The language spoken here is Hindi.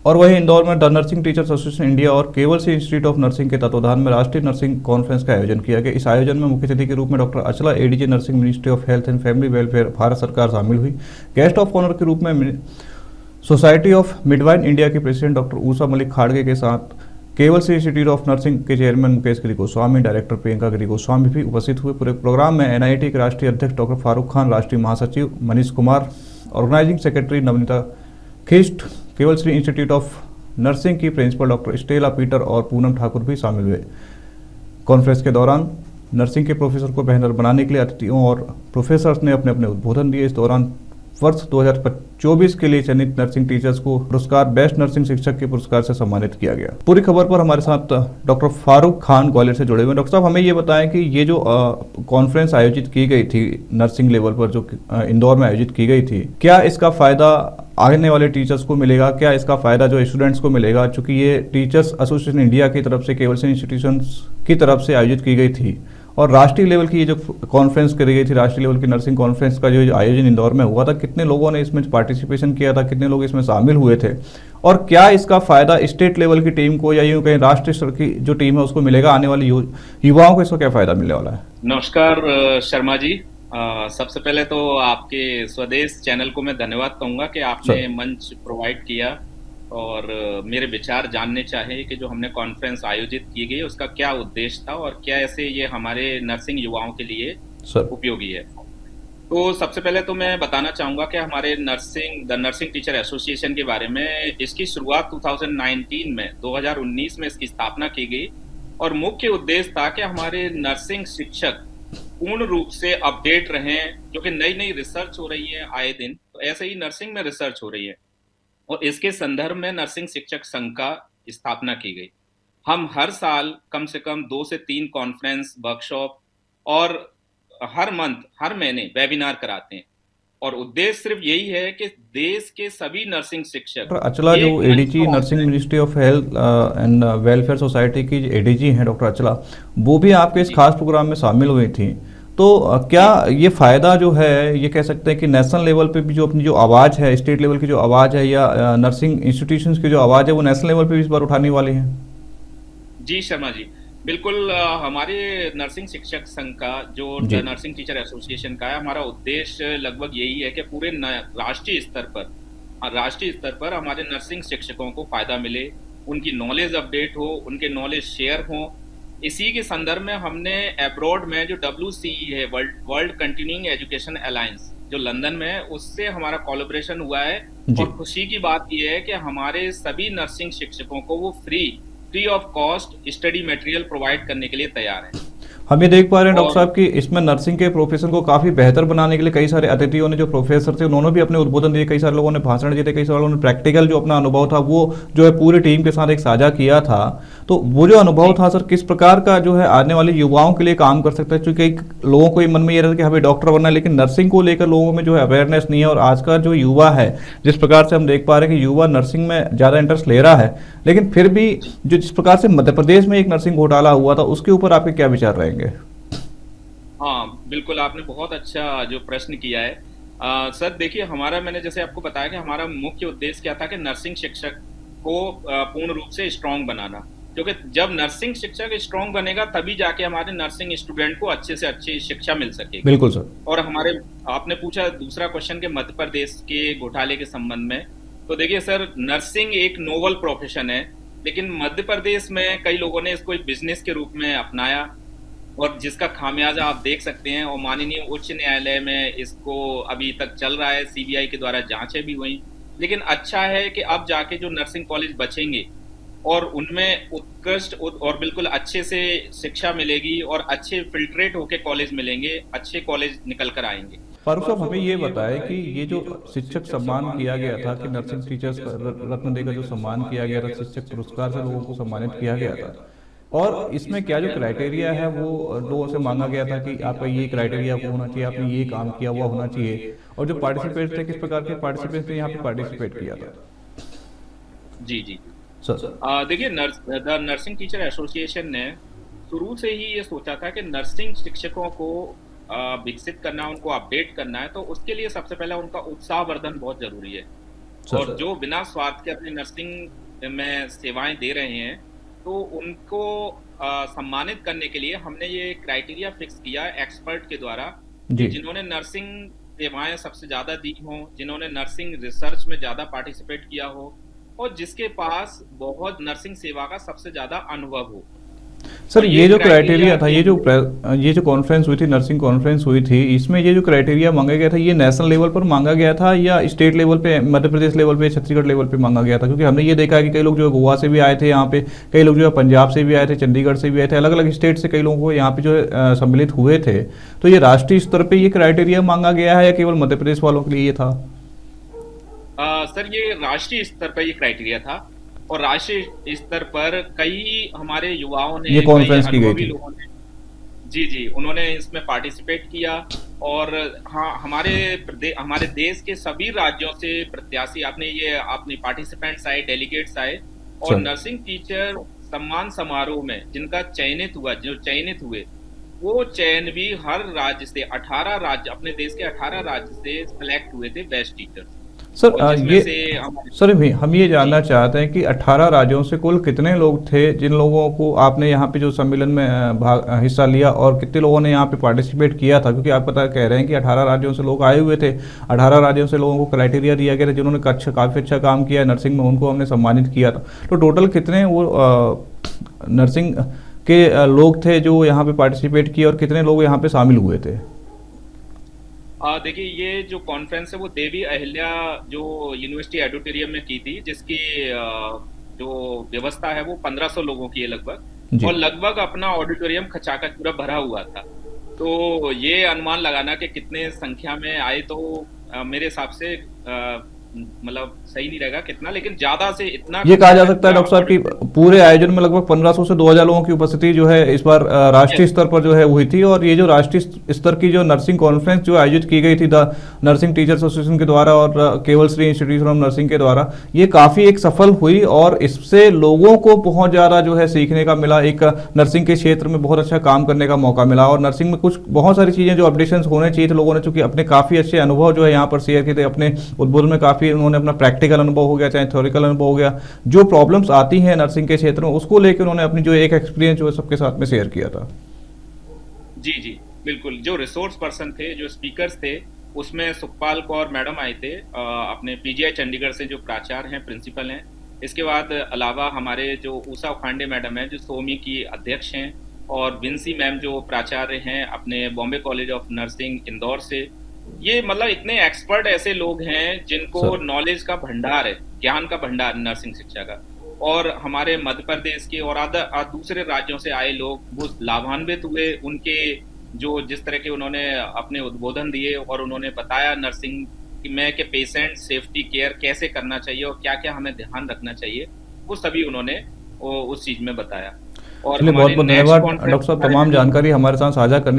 और वहीं इंदौर में the nursing teachers association India और केवल सी इंस्टीट्यूट ऑफ नर्सिंग के तत्वाधान में राष्ट्रीय नर्सिंग कॉन्फ्रेंस का आयोजन किया गया। इस आयोजन में मुख्य अतिथि के रूप में doctor Achala ADG nursing ministry of health and family welfare Bharat सरकार शामिल हुई। गेस्ट ऑफ ऑनर के रूप में सोसाइटी ऑफ मिडवाइन इंडिया की प्रेसिडेंट डॉक्टर ऊषा मलिक खाड़गे के साथ केवल सी इंस्टीट्यूट ऑफ नर्सिंग के चेयरमैन मुकेश गिरी गोस्वामी, डायरेक्टर प्रियंका गिरी गोस्वामी भी उपस्थित हुए। पूरे प्रोग्राम में एनआईटी के राष्ट्रीय अध्यक्ष डॉक्टर फारूक खान, राष्ट्रीय महासचिव मनीष कुमार, ऑर्गेनाइजिंग सेक्रेटरी नवनीता खिस्ट, केवल श्री इंस्टीट्यूट ऑफ नर्सिंग की प्रिंसिपल डॉक्टर स्टेला पीटर और पूनम ठाकुर भी शामिल हुए। कॉन्फ्रेंस के दौरान नर्सिंग के प्रोफेसर को बेहतर बनाने के लिए अतिथियों और प्रोफेसर्स ने अपने अपने उद्बोधन दिए। इस दौरान वर्ष 2024 के लिए चयनित नर्सिंग टीचर्स को पुरस्कार बेस्ट नर्सिंग शिक्षक के पुरस्कार से सम्मानित किया गया। पूरी खबर पर हमारे साथ डॉक्टर फारूक खान ग्वालियर से जुड़े हुए। डॉक्टर साहब, हमें ये बताएं कि ये जो कॉन्फ्रेंस आयोजित की गई थी नर्सिंग लेवल पर, जो इंदौर में आयोजित की गई थी, क्या इसका फायदा आने वाले टीचर्स को मिलेगा? क्या इसका फायदा जो स्टूडेंट्स को मिलेगा? चूंकि ये टीचर्स एसोसिएशन इंडिया की तरफ से, केवल से इंस्टीट्यूशंस की तरफ से आयोजित की गई थी और राष्ट्रीय लेवल की ये जो कॉन्फ्रेंस करी गई थी, राष्ट्रीय लेवल की नर्सिंग कॉन्फ्रेंस का जो आयोजन इंदौर में हुआ था, कितने लोगों ने इसमें पार्टिसिपेशन किया था, कितने लोग इसमें शामिल हुए थे, और क्या इसका फायदा स्टेट लेवल की टीम को या यूं कहीं राष्ट्रीय स्तर की जो टीम है उसको मिलेगा? आने वाले युवाओं को इसका क्या फायदा मिलने वाला है? नमस्कार शर्मा जी। सबसे पहले तो आपके स्वदेश चैनल को मैं धन्यवाद कहूंगा कि आपने मंच प्रोवाइड किया और मेरे विचार जानने चाहे कि जो हमने कॉन्फ्रेंस आयोजित की गई उसका क्या उद्देश्य था और क्या ऐसे ये हमारे नर्सिंग युवाओं के लिए उपयोगी है। तो सबसे पहले तो मैं बताना चाहूंगा कि हमारे द नर्सिंग टीचर एसोसिएशन के बारे में। इसकी शुरुआत 2019 में इसकी स्थापना की गई और मुख्य उद्देश्य था कि हमारे नर्सिंग शिक्षक पूर्ण रूप से अपडेट रहें, क्योंकि नई नई रिसर्च हो रही है आए दिन, तो ऐसे ही नर्सिंग में रिसर्च हो रही है और इसके संदर्भ में नर्सिंग शिक्षक संघ का स्थापना की गई। हम हर साल कम से कम 2 से 3 कॉन्फ्रेंस, वर्कशॉप और हर महीने वेबिनार कराते हैं और उद्देश्य सिर्फ यही है कि देश के सभी नर्सिंग शिक्षक। अचला जो ADG nursing ministry of health and welfare society की एडीजी हैं डॉक्टर अचला, वो भी आपके इस खास प्रोग्राम में शामिल हुई थी। तो क्या ये फायदा जो है, ये कह सकते हैं कि नेशनल लेवल पे भी जो अपनी जो आवाज़ है, स्टेट लेवल की जो आवाज़ है या नर्सिंग इंस्टीट्यूशंस की जो आवाज़ है, वो नेशनल लेवल पे भी इस बार उठाने वाली है? जी शर्मा जी, बिल्कुल। हमारे नर्सिंग शिक्षक संघ का जो नर्सिंग टीचर एसोसिएशन का है, हमारा उद्देश्य लगभग यही है कि पूरे राष्ट्रीय स्तर पर हमारे नर्सिंग शिक्षकों को फायदा मिले, उनकी नॉलेज अपडेट हो, उनके नॉलेज शेयर हो। इसी के संदर्भ में हमने अब्रॉड में जो WCE है, वर्ल्ड कंटिन्यूइंग एजुकेशन अलायंस, जो लंदन में है, उससे हमारा कोलैबोरेशन हुआ है और खुशी की बात यह है कि हमारे सभी नर्सिंग शिक्षकों को वो free of cost study material provide करने के लिए तैयार है। हम ये देख पा रहे हैं डॉक्टर साहब कि इसमें नर्सिंग के प्रोफेशन को काफ़ी बेहतर बनाने के लिए कई सारे अतिथियों ने, जो प्रोफेसर थे, उन्होंने भी अपने उद्बोधन दिए, कई सारे लोगों ने भाषण दिए थे, कई सारे लोगों ने प्रैक्टिकल जो अपना अनुभव था वो जो है पूरी टीम के साथ एक साझा किया था। तो वो जो अनुभव था सर, किस प्रकार का जो है आने वाले युवाओं के लिए काम कर सकता है? क्योंकि लोगों को मन में ये रहता है कि हमें डॉक्टर बनना है, लेकिन नर्सिंग को लेकर लोगों में जो है अवेयरनेस नहीं है। और आज का जो युवा है, जिस प्रकार से हम देख पा रहे हैं कि युवा नर्सिंग में ज़्यादा इंटरेस्ट ले रहा है, लेकिन फिर भी जो जिस प्रकार से मध्य प्रदेश में एक नर्सिंग घोटाला हुआ था, उसके ऊपर आपके क्या विचार रहेंगे? हाँ बिल्कुल, आपने बहुत अच्छा जो प्रश्न किया है। सर देखिए, मैंने जैसे आपको बताया कि हमारा मुख्य उद्देश्य क्या था कि नर्सिंग शिक्षक को पूर्ण रूप से स्ट्रांग बनाना, क्योंकि जब नर्सिंग शिक्षक स्ट्रांग बनेगा तभी जाके हमारे नर्सिंग स्टूडेंट को अच्छे से अच्छी शिक्षा मिल सकेगी। बिल्कुल सर। और आपने पूछा दूसरा क्वेश्चन के मध्य प्रदेश के घोटाले के संबंध में, तो देखिए सर, नर्सिंग एक नोवल प्रोफेशन है, लेकिन मध्य प्रदेश में कई लोगों ने इसको एक बिजनेस के रूप में अपनाया और जिसका खामियाजा आप देख सकते हैं। और माननीय उच्च न्यायालय में इसको अभी तक चल रहा है, CBI के द्वारा जांचें भी हुई। लेकिन अच्छा है कि अब जाके जो नर्सिंग कॉलेज बचेंगे और उनमें उत्कृष्ट और बिल्कुल अच्छे से शिक्षा मिलेगी और अच्छे फिल्ट्रेट होके कॉलेज मिलेंगे, अच्छे कॉलेज निकल कर आएंगे। फारूक साहब, हमें ये बताएं कि ये जो शिक्षक सम्मान किया गया था, कि नर्सिंग टीचर्स रत्न देकर जो सम्मान किया गया था, शिक्षक पुरस्कार से लोगों को सम्मानित किया गया था, और इसमें क्या जो क्राइटेरिया है वो लोगों से मांगा गया था कि आपका ये क्राइटेरिया होना चाहिए, आपने ये काम किया हुआ होना चाहिए, और जो पार्टिसिपेट थे, किस प्रकार के पार्टिसिपेंट्स ने यहाँ पे पार्टिसिपेट किया था? जी जी सर, देखिए, द नर्सिंग टीचर एसोसिएशन ने शुरू से ही ये सोचा था कि नर्सिंग शिक्षकों को विकसित करना, उनको अपडेट करना है, तो उसके लिए सबसे पहले उनका उत्साहवर्धन बहुत जरूरी है। और सर। जो बिना स्वार्थ के अपनी नर्सिंग में सेवाएं दे रहे हैं, तो उनको सम्मानित करने के लिए हमने ये क्राइटेरिया फिक्स किया एक्सपर्ट के द्वारा कि जी। जिन्होंने नर्सिंग सेवाएं सबसे ज़्यादा दी हों, जिन्होंने नर्सिंग रिसर्च में ज़्यादा पार्टिसिपेट किया हो और जिसके पास बहुत नर्सिंग सेवा का सबसे ज़्यादा अनुभव हो। सर और ये ये जो क्राइटेरिया क्राइटेरिया था, भी ये जो कॉन्फ्रेंस हुई थी, नर्सिंग कॉन्फ्रेंस हुई थी, इसमें ये जो क्राइटेरिया मांगा गया था, ये नेशनल लेवल पर मांगा गया था या स्टेट लेवल पे, मध्य प्रदेश लेवल पे, छत्तीसगढ़ लेवल पे मांगा गया था? क्योंकि हमने ये देखा है कि कई लोग जो है गोवा से भी आए थे यहाँ पे, कई लोग जो है पंजाब से भी आए थे, चंडीगढ़ से भी आए थे, अलग अलग स्टेट से कई लोगों को यहाँ पे जो है सम्मिलित हुए थे। तो ये राष्ट्रीय स्तर पे ये क्राइटेरिया मांगा गया है या केवल मध्य प्रदेश वालों के लिए ये था? सर ये राष्ट्रीय स्तर पर ये क्राइटेरिया था और राष्ट्रीय स्तर पर कई हमारे युवाओं ने, ये कई कॉन्फ्रेंस की गई अनुभवी थी। लोगों ने, जी जी, उन्होंने इसमें पार्टिसिपेट किया। और हाँ, हमारे देश के सभी राज्यों से प्रत्याशी अपनी पार्टिसिपेंट्स आए, डेलीगेट्स आए और सर। नर्सिंग टीचर सम्मान समारोह में जो चयनित हुए, वो चयन भी हर राज्य से 18 राज्य, अपने देश के 18 राज्य से सिलेक्ट हुए थे बेस्ट टीचर्स। सर और जिसमें ये से हमारे, सर हम ये जी, जानना चाहते हैं कि 18 राज्यों से कुल कितने लोग थे जिन लोगों को आपने यहाँ पे जो सम्मेलन में हिस्सा लिया, और कितने लोगों ने यहाँ पे पार्टिसिपेट किया था? क्योंकि आप पता कह रहे हैं कि 18 राज्यों से लोग आए हुए थे, 18 राज्यों से लोगों को क्राइटेरिया दिया गया था जिन्होंने काफ़ी अच्छा काम किया है नर्सिंग में, उनको हमने सम्मानित किया था। तो टोटल कितने वो नर्सिंग के लोग थे जो यहाँ पे पार्टिसिपेट किए, और कितने लोग यहाँ पे शामिल हुए थे? देखिए, ये जो कॉन्फ्रेंस है वो देवी अहिल्या जो यूनिवर्सिटी ऑडिटोरियम में की थी, जिसकी जो व्यवस्था है वो 1500 लोगों की है लगभग, जी। और लगभग अपना ऑडिटोरियम खचाखच पूरा भरा हुआ था। तो ये अनुमान लगाना कि कितने संख्या में आए, तो मेरे हिसाब से मतलब सही नहीं रहेगा कितना, लेकिन ज्यादा से इतना ये कहा जा खचाखच सकता है पूरा डॉक्टर साहब कि ऑडिटोरियम। पूरे आयोजन में लगभग 1500 से 2000 लोगों की उपस्थिति जो है इस बार राष्ट्रीय यस, स्तर पर जो है हुई थी। और ये जो राष्ट्रीय स्तर की जो नर्सिंग कॉन्फ्रेंस जो आयोजित की गई थी द नर्सिंग टीचर्स एसोसिएशन के द्वारा और केवल श्री इंस्टीट्यूट ऑफ नर्सिंग के द्वारा, ये काफ़ी एक सफल हुई और इससे लोगों को बहुत ज़्यादा जो है सीखने का मिला, एक नर्सिंग के क्षेत्र में बहुत अच्छा काम करने का मौका मिला। और नर्सिंग में कुछ बहुत सारी चीज़ें जो अपडेशन होने चाहिए थे, लोगों ने चूंकि अपने काफ़ी अच्छे अनुभव जो है यहाँ पर शेयर किए थे, अपने उद्बोधन में काफ़ी उन्होंने अपना प्रैक्टिकल अनुभव हो गया चाहे थ्योरिकल अनुभव हो गया, जो प्रॉब्लम्स आती हैं नर्सिंग के क्षेत्र में उसको लेकर उन्होंने अपनी जो एक एक्सपीरियंस जो है सबके साथ में शेयर किया था। जी जी, बिल्कुल। जो रिसोर्स पर्सन थे, जो स्पीकर्स थे, उसमें सुखपाल कौर मैडम आए थे, अपने पीजीआई चंडीगढ़ से, जो प्राचार्य हैं, प्रिंसिपल हैं। इसके बाद अलावा हमारे जो उषा खांडे मैडम हैं, जो सोमी की अध्यक्ष हैं, और विंसी मैम जो प्राचार्य हैं अपने Bombay college of nursing Indore से। ये मतलब इतने एक्सपर्ट ऐसे लोग हैं जिनको सर। नॉलेज का भंडार है, ज्ञान का भंडार नर्सिंग शिक्षा का। और हमारे मध्य प्रदेश के और दूसरे राज्यों से आए लोग वो लाभान्वित हुए, उनके जो जिस तरह के उन्होंने अपने उद्बोधन दिए और उन्होंने बताया नर्सिंग में के पेशेंट सेफ्टी केयर कैसे करना चाहिए और क्या क्या हमें ध्यान रखना चाहिए, वो सभी उन्होंने उस चीज में बताया। और चलिए बहुत हमारे बहुत नेक्स्ट धन्यवाद कॉन्फ्रेंस डॉक्टर के साहब, बारे में तमाम भी, जानकारी हमारे साथ साझा करने